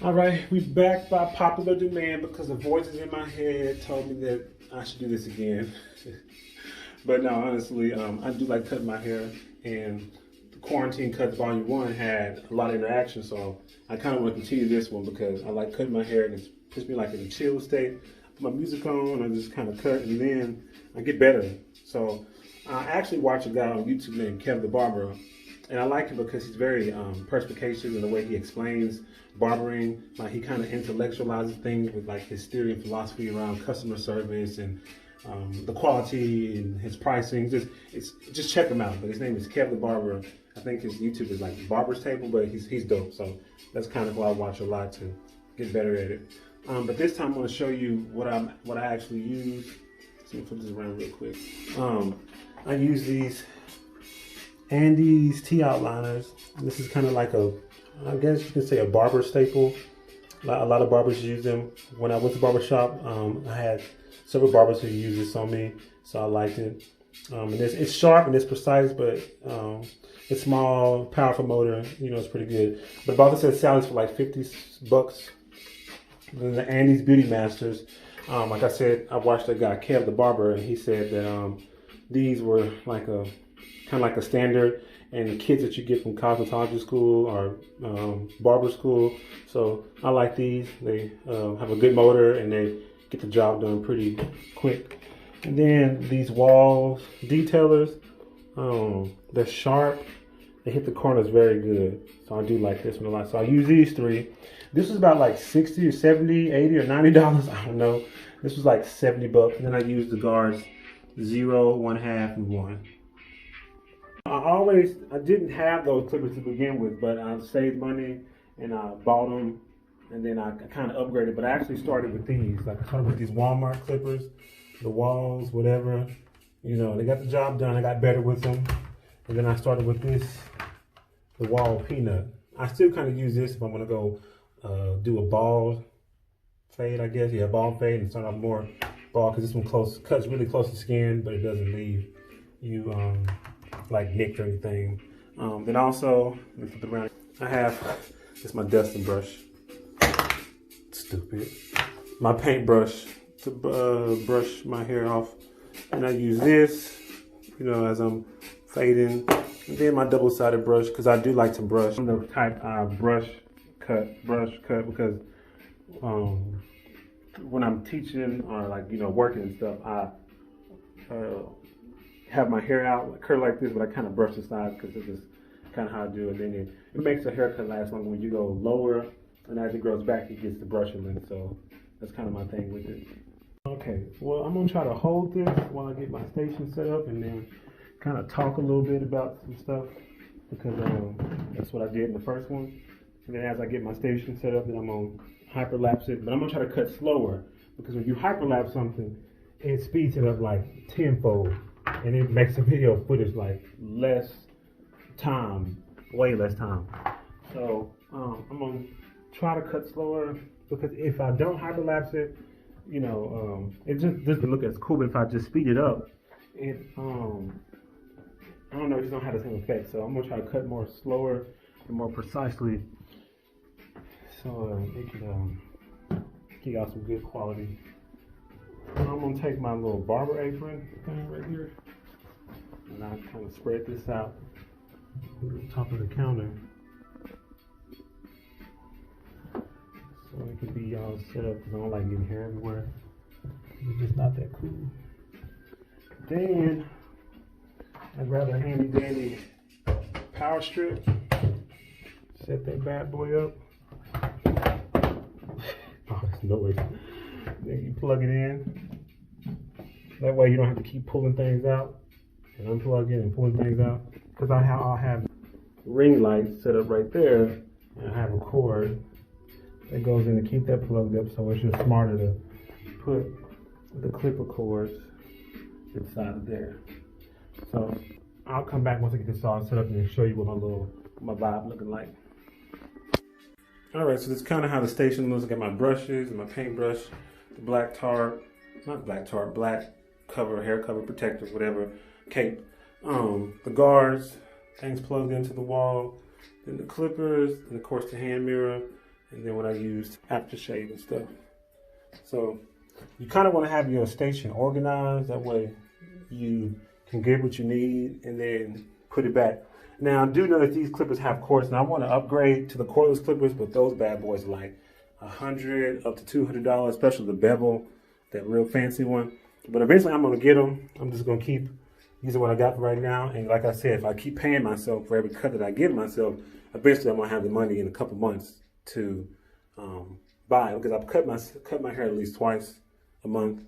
All right, we back by popular demand because the voices in my head told me that I should do this again. But no, honestly, I do like cutting my hair, and the Quarantine Cuts Volume 1 had a lot of interaction, so I kind of want to continue this one because I like cutting my hair and it puts me like in a chill state. Put my music on, I just kind of cut, and then I get better. So I actually watch a guy on YouTube named Kevin the Barber, and I like him because he's very perspicacious in the way he explains barbering. Like he kind of intellectualizes things with like his theory and philosophy around customer service and the quality and his pricing. Just check him out. But his name is Kevin the Barber. I think his YouTube is like Barber's Table, but he's dope. So that's kind of who I watch a lot to get better at it. But this time I'm going to show you what I actually use. Let me flip this around real quick. I use these Andes T outliners. This is kind of like I guess you can say a barber staple. A lot of barbers use them. When I went to barber shop, I had several barbers who used this on me, so I liked it. And it's sharp and it's precise, but it's small, powerful motor. You know, it's pretty good. But Barber said salads for like $50. Then the Andes Beauty Masters. Like I said, I watched that guy Kev the Barber, and he said that these were like kind of like a standard, and the kits that you get from cosmetology school or barber school. So I like these. They have a good motor and they get the job done pretty quick. And then these wall detailers, they're sharp. They hit the corners very good. So I do like this one a lot. So I use these three. This was about like 60 or 70, 80 or $90. I don't know. This was like 70 bucks. And then I used the guards 0, 1/2, and 1. I didn't have those clippers to begin with, but I saved money and I bought them, and then I kind of upgraded. But I actually started with these. Like I started with these Walmart clippers, the walls, whatever. You know, they got the job done. I got better with them, and then I started with this, the Wall Peanut. I still kind of use this if I'm gonna go do a bald fade, I guess. Yeah, bald fade and start off more bald because this one cuts really close to skin, but it doesn't leave you like nicked or anything. Then also, let me flip it around. I have this my dusting brush. Stupid. My paintbrush to brush my hair off, and I use this, you know, as I'm fading. And then my double-sided brush because I do like to brush. I'm the type brush cut because when I'm teaching or like working and stuff, I have my hair out curl like this, but I kind of brush the sides because it's just kind of how I do it. Then it makes the haircut last longer when you go lower, and as it grows back, it gets the brushing in. So that's kind of my thing with it. Okay, well, I'm gonna try to hold this while I get my station set up, and then kind of talk a little bit about some stuff because that's what I did in the first one. And then as I get my station set up, then I'm gonna hyperlapse it, but I'm gonna try to cut slower because when you hyperlapse something, it speeds it up like tenfold. And it makes the video footage like less time, way less time. So I'm gonna try to cut slower because if I don't hyperlapse it, it just doesn't look as cool. But if I just speed it up, it I don't know, it just don't have the same effect. So I'm gonna try to cut more slower and more precisely, so it can give out some good quality. I'm gonna take my little barber apron thing right here, and I kind of spread this out on the top of the counter, so it can be all set up because I don't like getting hair everywhere. It's just not that cool. Then I grab a handy dandy power strip, set that bad boy up. Oh, it's noise. Then you plug it in. That way you don't have to keep pulling things out and unplugging and pulling things out. Because I'll have ring lights set up right there, and I have a cord that goes in to keep that plugged up. So it's just smarter to put the clipper cords inside of there. So I'll come back once I get this all set up and show you what my vibe looking like. All right, so this is kind of how the station looks. I got my brushes and my paintbrush, the black cover, hair cover, protector, whatever, cape. The guards, things plugged into the wall, then the clippers, and of course the hand mirror, and then what I used aftershave and stuff. So you kind of want to have your station organized. That way you can get what you need and then put it back. Now, I do know that these clippers have cords, and I want to upgrade to the cordless clippers, but those bad boys are like $100 up to $200, especially the bevel, that real fancy one. But eventually I'm going to get them. I'm just going to keep using what I got for right now. And like I said, if I keep paying myself for every cut that I give myself, eventually I'm going to have the money in a couple months to buy it. Because I've cut my hair at least twice a month,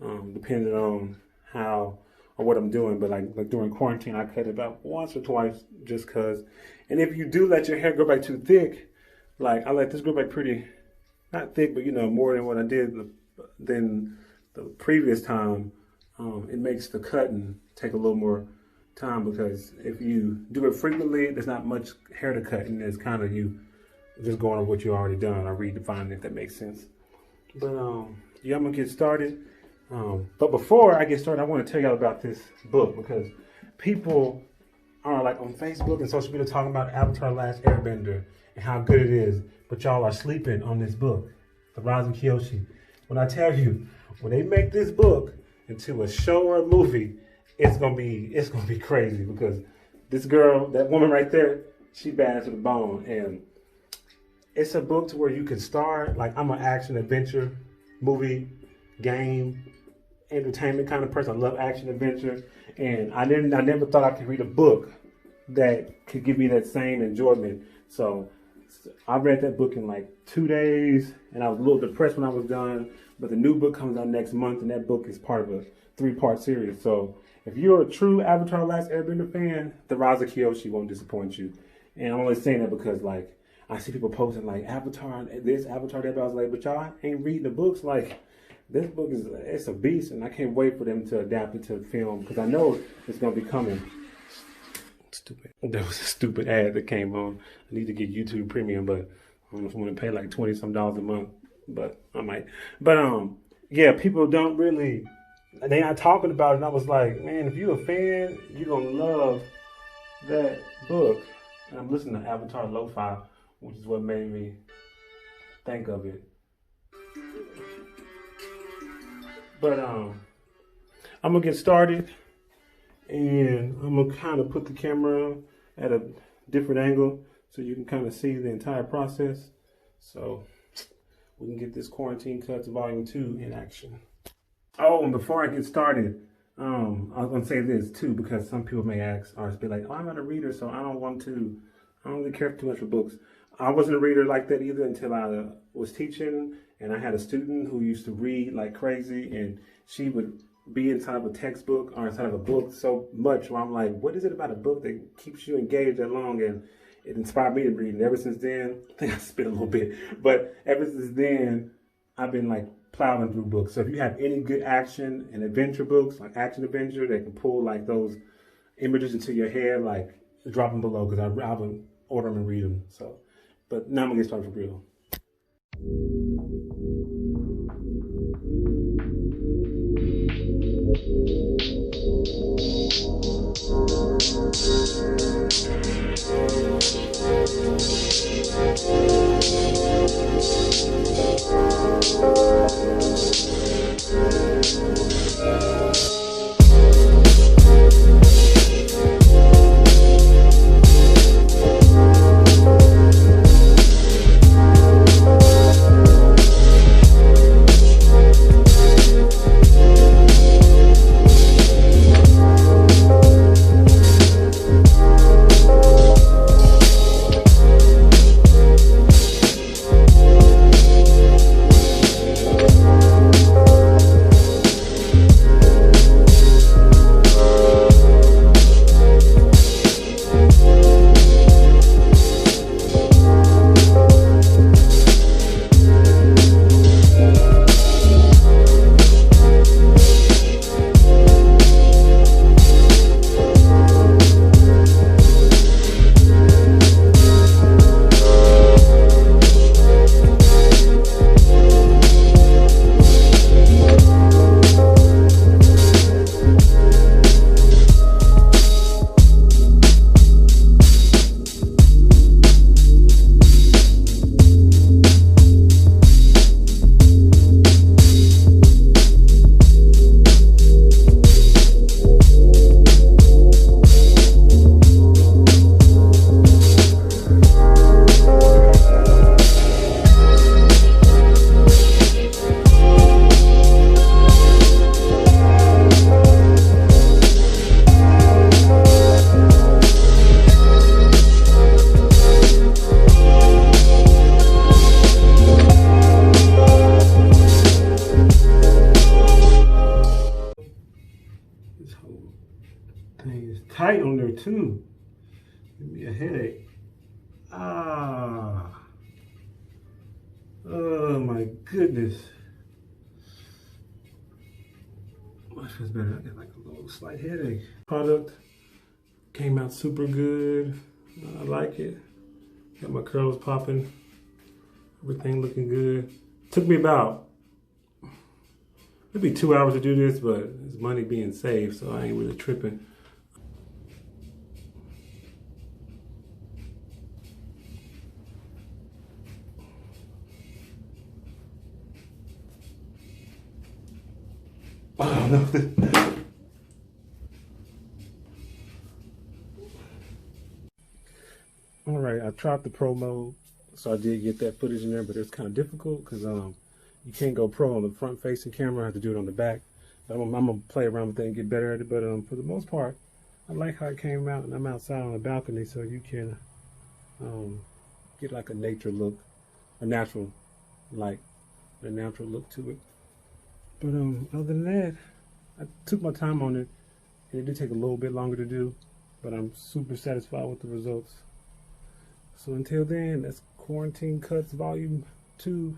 depending on how or what I'm doing. But like during quarantine, I cut it about once or twice just because. And if you do let your hair grow back too thick, like I let this grow back pretty, not thick, but you know, more than what I did than the previous time, it makes the cutting take a little more time, because if you do it frequently, there's not much hair to cut, and it's kind of you just going over what you already done or redefining, if that makes sense. But yeah, I'm gonna get started. But before I get started, I want to tell y'all about this book, because people are like on Facebook and social media talking about Avatar: The Last Airbender and how good it is, but y'all are sleeping on this book, The Rise of KYOSHI. When I tell you, when they make this book into a show or a movie, it's gonna be crazy, because this girl, that woman right there, she bad to the bone. And it's a book to where you can start. Like, I'm an action adventure movie, game, entertainment kind of person. I love action adventure, and I never thought I could read a book that could give me that same enjoyment. So I read that book in like 2 days, and I was a little depressed when I was done. But the new book comes out next month, and that book is part of a 3-part series. So if you're a true Avatar: The Last Airbender fan, The Rise of KYOSHI won't disappoint you. And I'm only saying that because, like, I see people posting like Avatar this, Avatar that, but I was like, but y'all ain't reading the books. Like, this book it's a beast, and I can't wait for them to adapt it to film, because I know it's gonna be coming. Stupid. There was a stupid ad that came on. I need to get YouTube Premium, but I don't know if I'm gonna pay like $20-some a month, but I might. But yeah, people don't really, they not talking about it. And I was like, man, if you're a fan, you're gonna love that book. And I'm listening to Avatar Lo-Fi, which is what made me think of it. But I'm gonna get started, and I'm gonna kind of put the camera at a different angle so you can kind of see the entire process, so we can get this Quarantine Cutz Volume 2 in action. Oh, and before I get started, I was gonna say this too, because some people may ask or be like, oh, I'm not a reader, so I don't really care too much for books. I wasn't a reader like that either until I was teaching, and I had a student who used to read like crazy, and she would be inside of a textbook or inside of a book so much where I'm like, what is it about a book that keeps you engaged that long? And it inspired me to read. And ever since then, I think I spit a little bit, but ever since then, I've been like plowing through books. So if you have any good action and adventure books, like action adventure, that can pull like those images into your head, like drop them below, because I would order them and read them. So, but now I'm gonna get started for real. on there too. Give me a headache. Ah. Oh my goodness. Much feels better. I got like a little slight headache. Product came out super good. I like it. Got my curls popping. Everything looking good. Took me about maybe 2 hours to do this, but it's money being saved, so I ain't really tripping. Oh no. All right, I tried the pro mode, so I did get that footage in there, but it's kind of difficult because you can't go pro on the front facing camera. I have to do it on the back. But I'm gonna play around with it and get better at it. But for the most part, I like how it came out, and I'm outside on the balcony, so you can get like a nature look, a natural light, a natural look to it. But other than that, I took my time on it, and it did take a little bit longer to do, but I'm super satisfied with the results. So until then, that's Quarantine Cutz Volume 2.